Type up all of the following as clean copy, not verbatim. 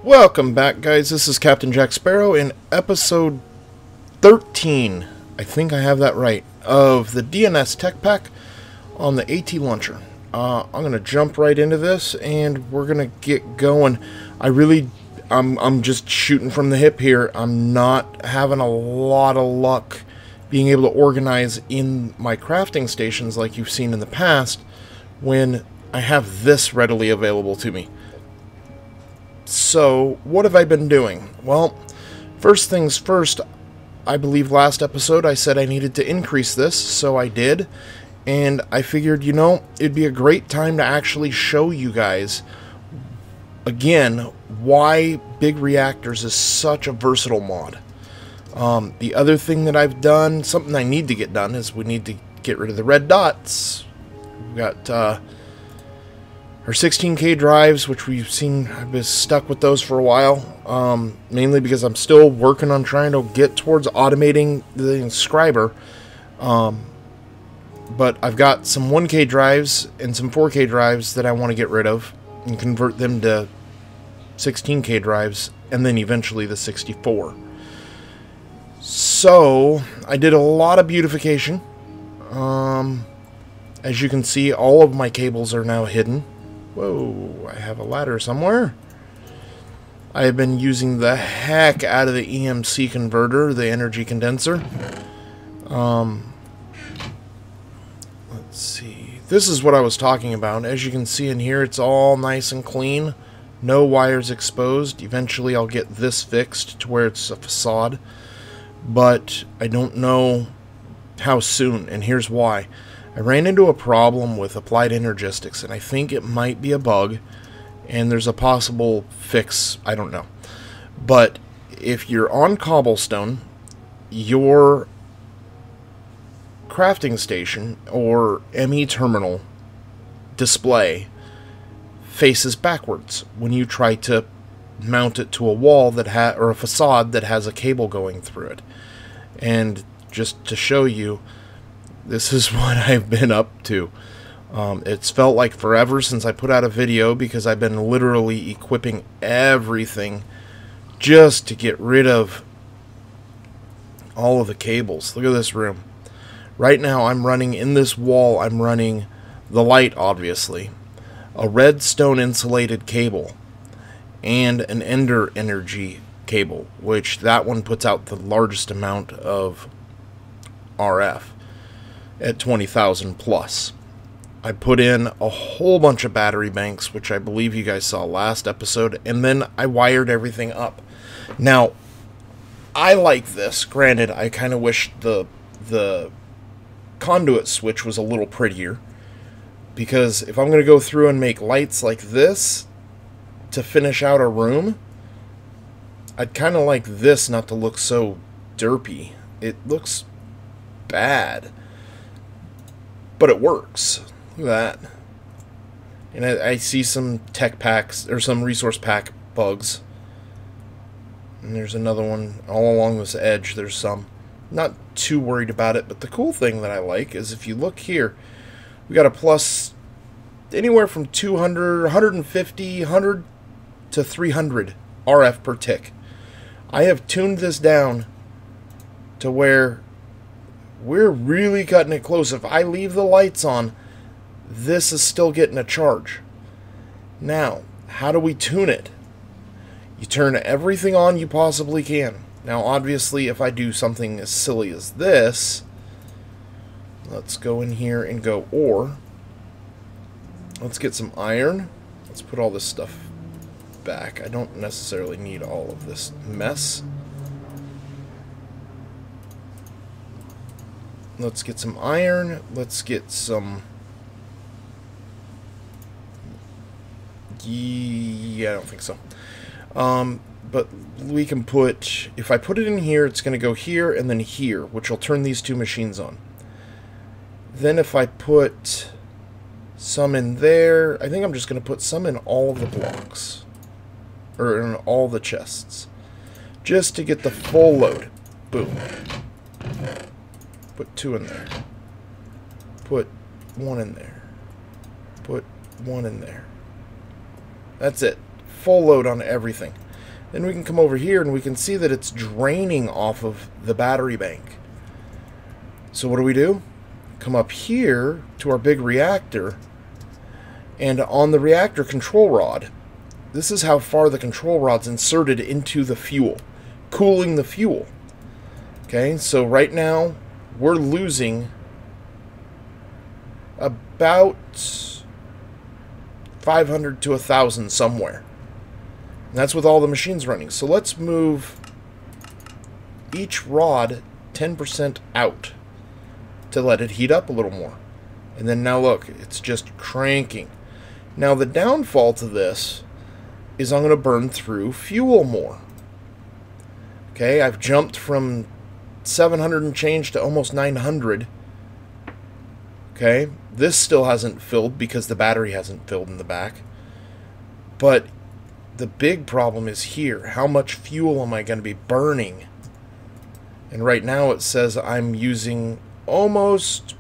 Welcome back, guys. This is CaptJacSparo in episode 13, I think I have that right, of the DNS Techpack on the AT launcher. I'm going to jump right into this and we're going to get going. I'm just shooting from the hip here. I'm not having a lot of luck being able to organize in my crafting stations like you've seen in the past when I have this readily available to me. So, what have I been doing? Well, first things first, I believe last episode I said I needed to increase this, so I did. And I figured, you know, it'd be a great time to actually show you guys, again, why Big Reactors is such a versatile mod. The other thing that I've done, something I need to get done, is we need to get rid of the red dots. We've got our 16K drives, which we've seen, I've been stuck with those for a while, mainly because I'm still working on trying to get towards automating the inscriber. But I've got some 1K drives and some 4K drives that I want to get rid of and convert them to 16K drives, and then eventually the 64. So, I did a lot of beautification. As you can see, all of my cables are now hidden. Whoa, I have a ladder somewhere. I have been using the heck out of the EMC converter, the energy condenser. Let's see. This is what I was talking about. As you can see in here, it's all nice and clean. No wires exposed. Eventually I'll get this fixed to where it's a facade. But I don't know how soon, and here's why. I ran into a problem with Applied Energistics, and I think it might be a bug, and there's a possible fix, I don't know. But if you're on cobblestone, your crafting station or ME terminal display faces backwards when you try to mount it to a wall that or a facade that has a cable going through it. And just to show you, this is what I've been up to. It's felt like forever since I put out a video because I've been literally equipping everything just to get rid of all of the cables. Look at this room. Right now I'm running in this wall, I'm running the light, obviously, a redstone insulated cable, and an Ender energy cable, which that one puts out the largest amount of RF. At 20,000 plus. I put in a whole bunch of battery banks, which I believe you guys saw last episode, and then I wired everything up. Now, I like this. Granted, I kind of wish the conduit switch was a little prettier, because if I'm going to go through and make lights like this to finish out a room, I'd kind of like this not to look so derpy. It looks bad. But it works. Look at that. And I see some tech packs, or some resource pack bugs. And there's another one all along this edge. There's some. Not too worried about it, but the cool thing that I like is if you look here, we got a plus anywhere from 200, 150, 100 to 300 RF per tick. I have tuned this down to where we're really cutting it close. If I leave the lights on, this is still getting a charge. Now, how do we tune it? You turn everything on you possibly can. Now, obviously, if I do something as silly as this, let's go in here and go ore. Let's get some iron. Let's put all this stuff back. I don't necessarily need all of this mess. Let's get some iron. Let's get some... Yeah, I don't think so. But we can put... If I put it in here, it's going to go here and then here, which will turn these two machines on. Then if I put some in there, I think I'm just going to put some in all of the blocks. Or in all the chests. Just to get the full load. Boom. Put 2 in there. Put 1 in there. Put 1 in there. That's it. Full load on everything. Then we can come over here and we can see that it's draining off of the battery bank. So what do? Come up here to our big reactor, and on the reactor control rod, this is how far the control rod's inserted into the fuel, cooling the fuel. Okay, so right now we're losing about 500 to 1,000 somewhere. And that's with all the machines running. So let's move each rod 10% out to let it heat up a little more. And then now look, it's just cranking. Now the downfall to this is I'm going to burn through fuel more. Okay, I've jumped from 700 and change to almost 900. Okay, this still hasn't filled because the battery hasn't filled in the back. But the big problem is here. How much fuel am I going to be burning? And right now it says I'm using almost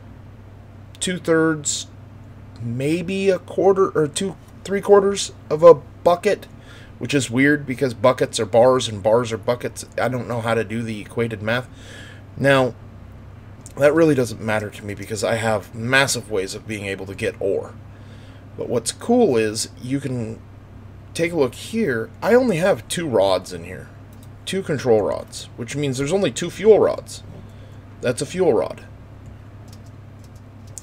2/3, maybe a quarter or 3/4 of a bucket, which is weird because buckets are bars and bars are buckets. I don't know how to do the equated math. Now, that really doesn't matter to me because I have massive ways of being able to get ore. But what's cool is you can take a look here. I only have 2 rods in here. 2 control rods, which means there's only 2 fuel rods. That's a fuel rod.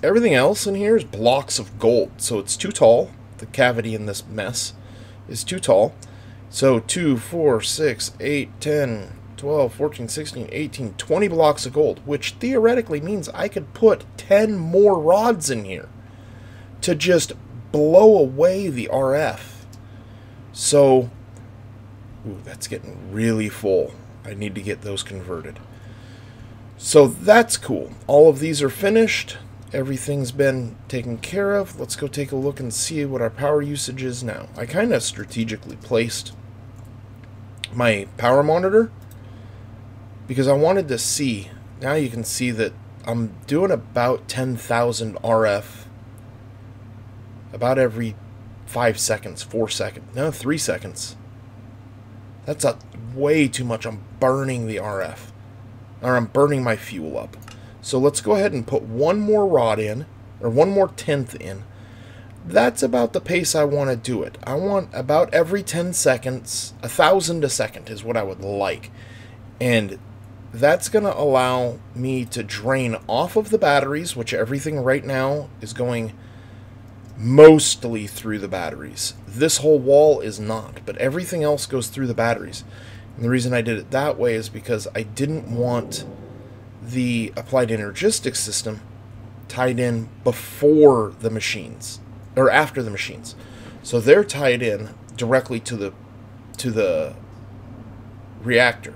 Everything else in here is blocks of gold, so it's too tall. The cavity in this mess is too tall. So 2, 4, 6, 8, 10, 12, 14, 16, 18, 20 blocks of gold, which theoretically means I could put 10 more rods in here to just blow away the RF. So, ooh, that's getting really full. I need to get those converted. So that's cool. All of these are finished. Everything's been taken care of. Let's go take a look and see what our power usage is now. I kind of strategically placed my power monitor because I wanted to see. Now you can see that I'm doing about 10,000 RF about every 5 seconds, 4 seconds, no, 3 seconds. That's way too much. I'm burning the RF, or I'm burning my fuel up. So let's go ahead and put one more rod in, or one more tenth in. That's about the pace I want to do it. I want about every 10 seconds, 1,000 a second is what I would like. And that's going to allow me to drain off of the batteries, which everything right now is going mostly through the batteries. This whole wall is not, but everything else goes through the batteries. And the reason I did it that way is because I didn't want the applied energistics system tied in before the machines, or after the machines. So they're tied in directly to the reactor,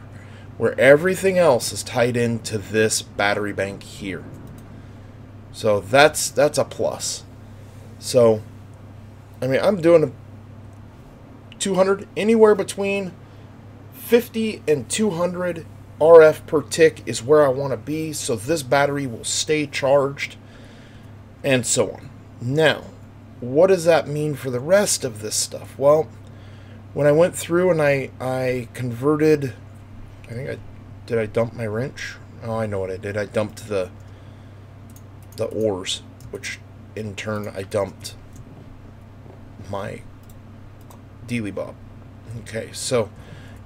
where everything else is tied into this battery bank here. So that's a plus. So, I mean, I'm doing 200, anywhere between 50 and 200 RF per tick is where I want to be, so this battery will stay charged, and so on. Now, what does that mean for the rest of this stuff? Well, when I went through and I converted, did I dump my wrench? Oh, I know what I did. I dumped the ores, which in turn I dumped my dealy bob. Okay, so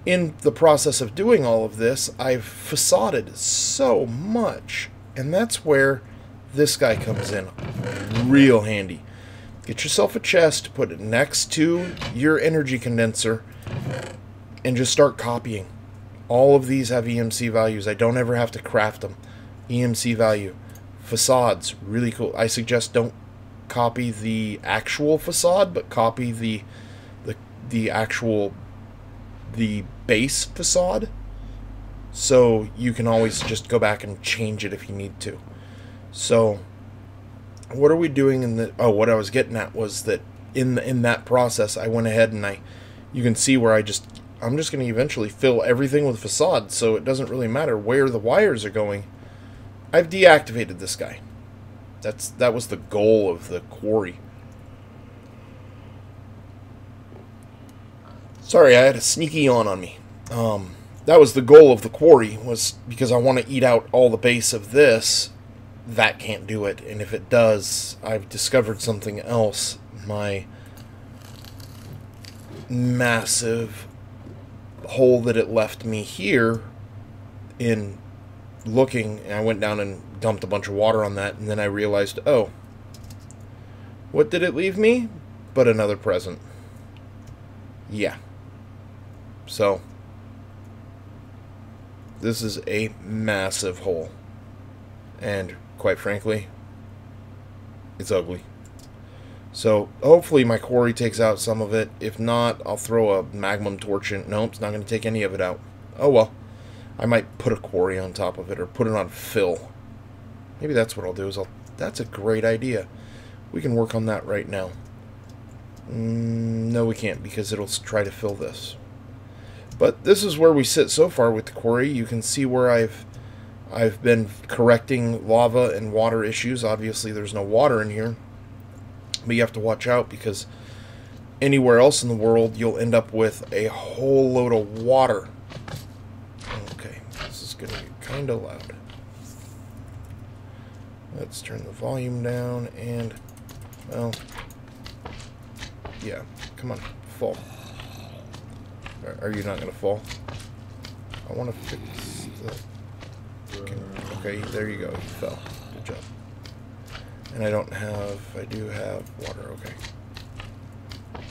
in the process of doing all of this, I've facaded so much, and that's where this guy comes in real handy. Get yourself a chest, put it next to your energy condenser, and just start copying. All of these have EMC values. I don't ever have to craft them. EMC value. Facades, really cool. I suggest don't copy the actual facade, but copy the base facade, so you can always just go back and change it if you need to. So what are we doing in the, oh, what I was getting at was that in that process I went ahead and you can see where I'm just going to eventually fill everything with facade, so it doesn't really matter where the wires are going. I've deactivated this guy. That was the goal of the quarry. Sorry, I had a sneaky yawn on me. That was the goal of the quarry, was because I want to eat out all the base of this. That can't do it, and if it does, I've discovered something else. My massive hole that it left me here in looking, and I went down and dumped a bunch of water on that, and then I realized, oh, what did it leave me? But another present. Yeah. So, this is a massive hole. And, quite frankly, it's ugly. So, hopefully my quarry takes out some of it. If not, I'll throw a magnum torch in. Nope, it's not going to take any of it out. Oh well. I might put a quarry on top of it, or put it on fill. Maybe that's what I'll do. That's a great idea. We can work on that right now. No, we can't, because it'll try to fill this. But this is where we sit so far with the quarry. You can see where I've been correcting lava and water issues. Obviously, there's no water in here. But you have to watch out, because anywhere else in the world, you'll end up with a whole load of water. Okay, this is going to get kind of loud. Let's turn the volume down, and, well, yeah, come on, fall. Are you not going to fall? I want to fix the... Okay, there you go, you fell. Good job. And I do have water, okay.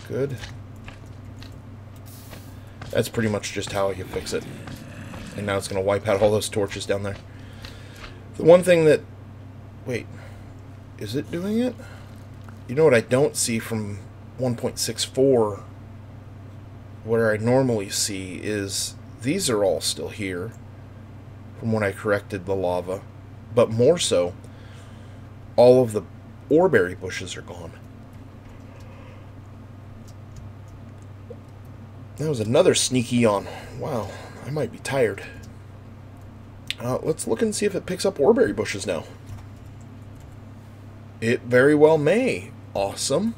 Good. That's pretty much just how you fix it. And now it's going to wipe out all those torches down there. The one thing that... Wait. Is it doing it? You know what I don't see from 1.64, where I normally see, is these are all still here from when I corrected the lava. But more so, all of the oreberry bushes are gone. That was another sneaky yawn. Wow, I might be tired. Let's look and see if it picks up oreberry bushes now. It very well may. Awesome.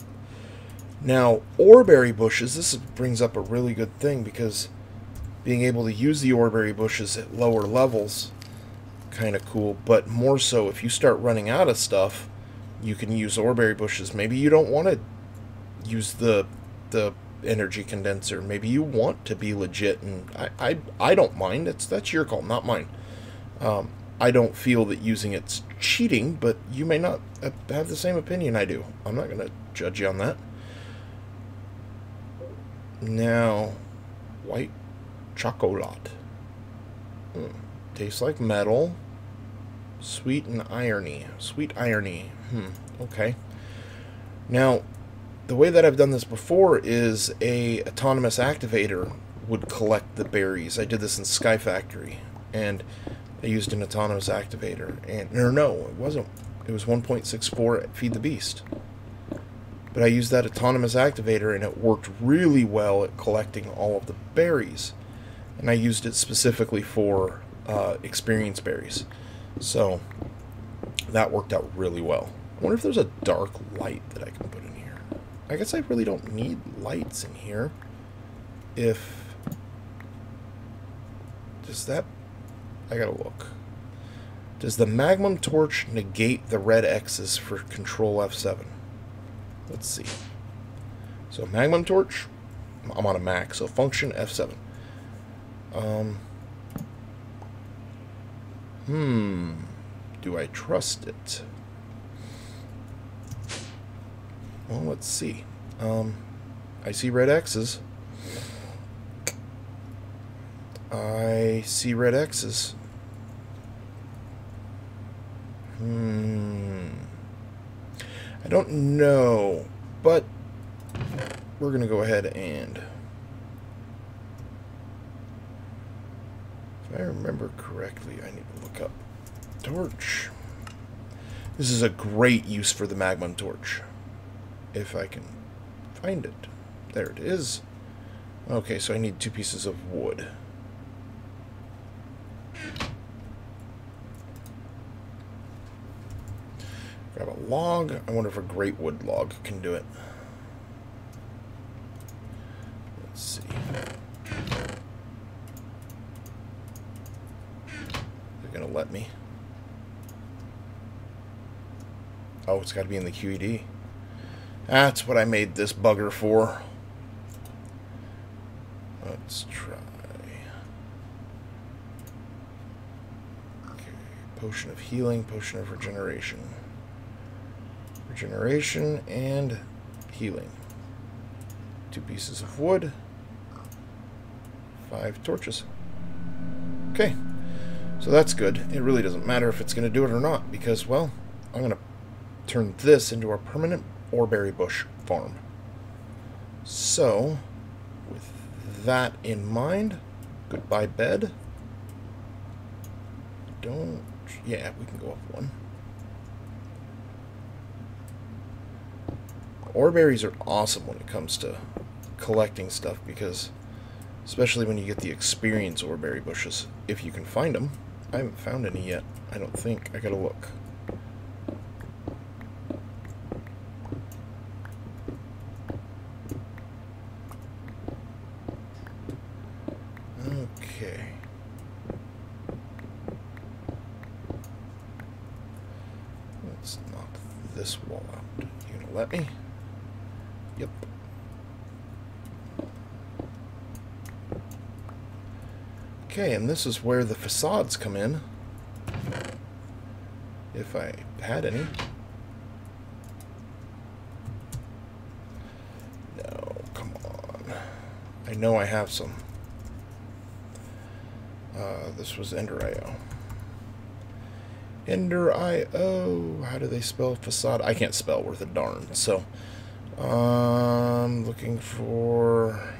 Now, oreberry bushes, this brings up a really good thing, because being able to use the oreberry bushes at lower levels, kind of cool. But more so, if you start running out of stuff, you can use oreberry bushes. Maybe you don't want to use the energy condenser. Maybe you want to be legit, and I don't mind. That's your call, not mine. I don't feel that using it's cheating, but you may not have the same opinion I do. I'm not going to judge you on that. Now, white chocolate. Tastes like metal. Sweet and irony. Sweet irony. Okay. Now, the way that I've done this before is a autonomous activator would collect the berries. I did this in Sky Factory, and I used an autonomous activator. And no, it wasn't. It was 1.64 at Feed the Beast. But I used that autonomous activator, and it worked really well at collecting all of the berries. And I used it specifically for experience berries. So that worked out really well. I wonder if there's a dark light that I can put in here. I guess I really don't need lights in here. Does that... I gotta look. Does the Magnum Torch negate the red X's for Control F7? Let's see. So Magnum Torch, I'm on a Mac, so function F7. Do I trust it? Well, let's see. I see red X's. I see red X's. I don't know, but we're going to go ahead and, if I remember correctly, I need to look up torch. This is a great use for the Magnum Torch, if I can find it. There it is. Okay, so I need 2 pieces of wood. Grab a log. I wonder if a great wood log can do it. Let's see. to let me. Oh, it's got to be in the QED. That's what I made this bugger for. Let's try. Okay, potion of healing, potion of regeneration. Regeneration and healing. 2 pieces of wood. 5 torches. Okay, so that's good. It really doesn't matter if it's going to do it or not, because, well, I'm going to turn this into our permanent oreberry bush farm. So, with that in mind, goodbye bed. Yeah, we can go up 1. Oreberries are awesome when it comes to collecting stuff, because especially when you get the experience oreberry bushes, if you can find them. I haven't found any yet, I don't think. I gotta look. Okay. Let's knock this wall out. You gonna let me? Yep. Okay, and this is where the facades come in. If I had any. No, come on. I know I have some. This was Ender.io. Ender.io. How do they spell facade? I can't spell worth a darn. So, looking for...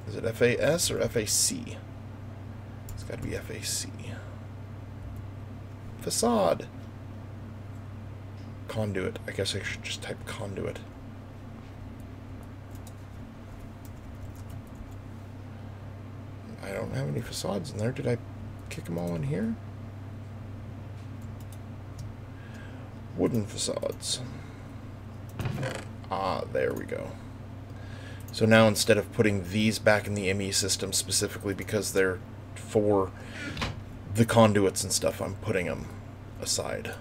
Is it FAS or FAC? It's got to be FAC. Facade. Conduit. I guess I should just type conduit. I don't have any facades in there. Did I kick them all in here? Wooden facades. Ah, there we go. So now instead of putting these back in the ME system specifically because they're for the conduits and stuff, I'm putting them aside.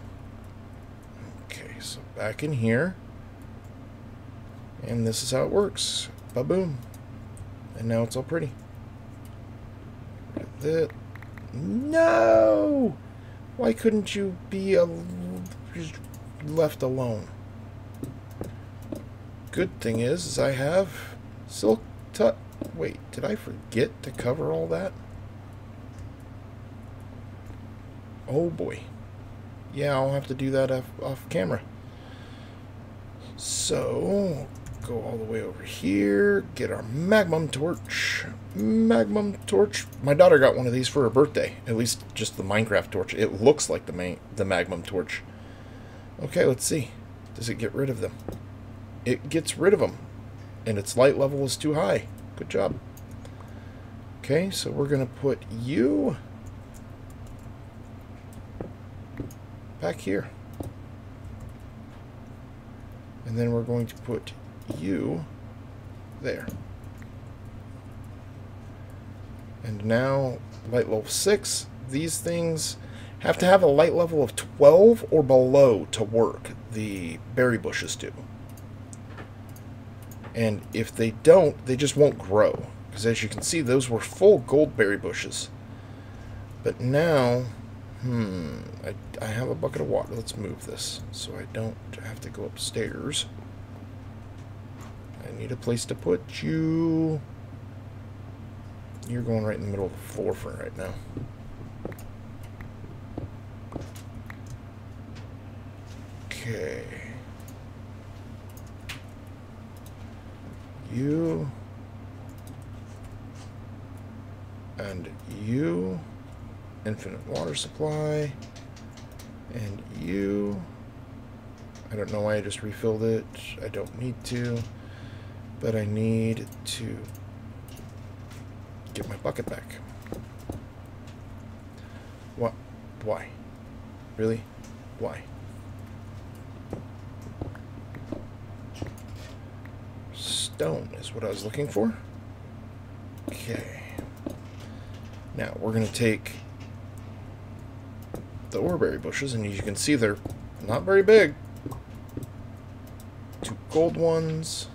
Okay, so back in here. And this is how it works. Ba-boom. And now it's all pretty. No! Why couldn't you be just left alone? Good thing is I have silk tut. Wait, did I forget to cover all that? Oh boy. Yeah, I'll have to do that off camera. So, go all the way over here, get our magnum torch. Magnum torch. My daughter got one of these for her birthday. At least just the Minecraft torch. It looks like the magnum torch. Okay, let's see. Does it get rid of them? It gets rid of them. And its light level is too high. Good job. Okay, so we're going to put you back here. And then we're going to put you there. And now, light level 6. These things have to have a light level of 12 or below to work. The berry bushes do. And if they don't, they just won't grow. Because as you can see, those were full gold berry bushes. But now, I have a bucket of water. Let's move this so I don't have to go upstairs. I need a place to put you. You're going right in the middle of the floor for right now. Okay. You. And you. Infinite water supply. And you. I don't know why I just refilled it. I don't need to. But I need to get my bucket back. What? Why? Really? Why? Stone is what I was looking for. Okay. Now, we're going to take the oreberry bushes, and as you can see, they're not very big. 2 gold ones.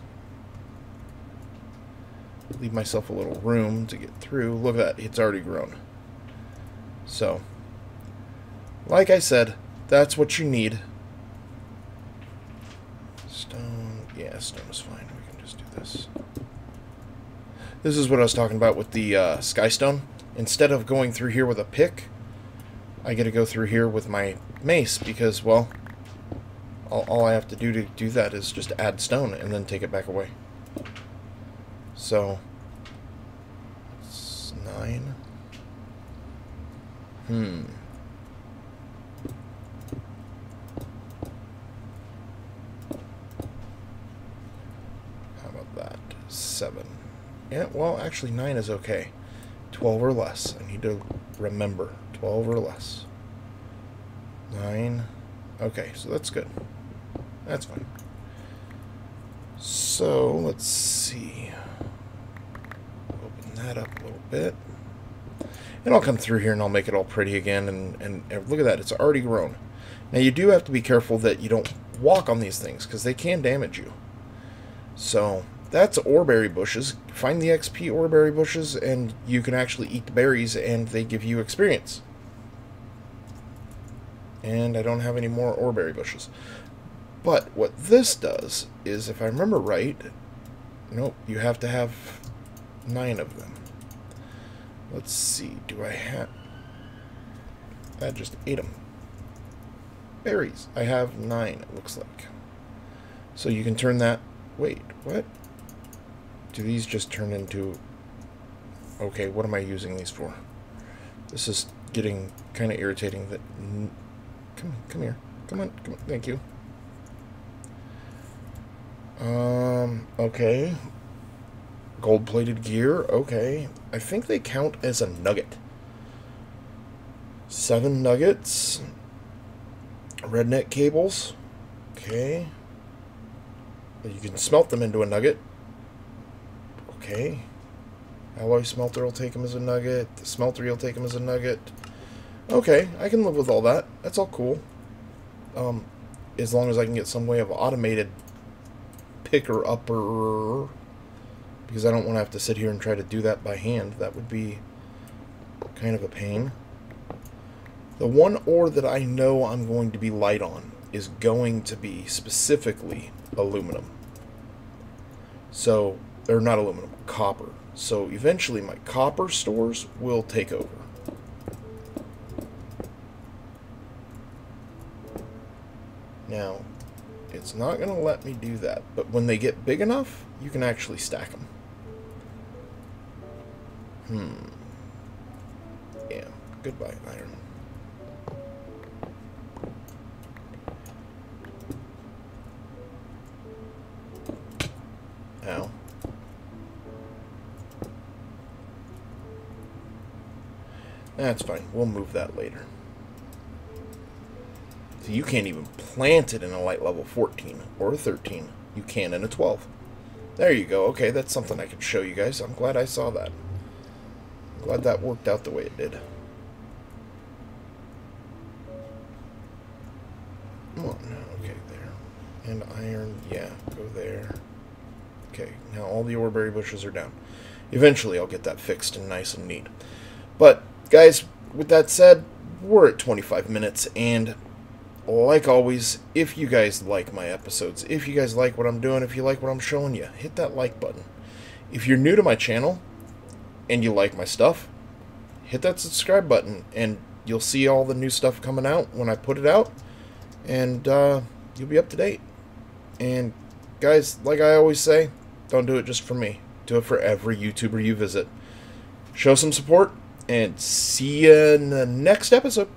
Leave myself a little room to get through. Look at that, it's already grown. So, like I said, that's what you need. Stone, yeah, stone is fine. We can just do this. This is what I was talking about with the skystone. Instead of going through here with a pick, I get to go through here with my mace because, well, all I have to do that is just add stone and then take it back away. So, it's 9. How about that? 7. Yeah, well, actually 9 is okay. 12 or less. I need to remember. 12 or less. 9. Okay, so that's good. That's fine. So, let's see. Open that up a little bit. And I'll come through here and I'll make it all pretty again. And look at that, it's already grown. Now, you do have to be careful that you don't walk on these things, because they can damage you. So, that's oreberry bushes. Find the XP oreberry bushes, and you can actually eat the berries, and they give you experience. And I don't have any more oreberry bushes. But what this does is, if I remember right, nope, you have to have 9 of them. Let's see, do I have... I just ate them. Berries. I have 9, it looks like. So you can turn that... Wait, what? Do these just turn into... Okay, what am I using these for? This is getting kind of irritating that... Come here. Come on, thank you. Okay. Gold-plated gear, okay. I think they count as a nugget. 7 nuggets. Redneck cables. Okay. You can smelt them into a nugget. Okay. Alloy smelter will take them as a nugget. The smelter will take them as a nugget. Okay, I can live with all that. That's all cool. As long as I can get some way of automated picker-upper, because I don't want to have to sit here and try to do that by hand. That would be kind of a pain. The one ore that I know I'm going to be light on is going to be specifically aluminum. So, or not aluminum, copper. So eventually my copper stores will take over. Now, it's not going to let me do that, but when they get big enough, you can actually stack them. Yeah, goodbye, iron. Ow. That's fine, we'll move that later. So you can't even plant it in a light level 14 or 13. You can in a 12. There you go. Okay, that's something I could show you guys. I'm glad I saw that. I'm glad that worked out the way it did. Come on. Okay, there. And iron, yeah, go there. Okay, now all the oreberry bushes are down. Eventually I'll get that fixed and nice and neat. But, guys, with that said, we're at 25 minutes, and like always, if you guys like my episodes, if you guys like what I'm doing, if you like what I'm showing you, hit that like button. If you're new to my channel and you like my stuff, hit that subscribe button, and you'll see all the new stuff coming out when I put it out, and you'll be up to date. And guys, like I always say, don't do it just for me. Do it for every YouTuber you visit. Show some support, and see you in the next episode.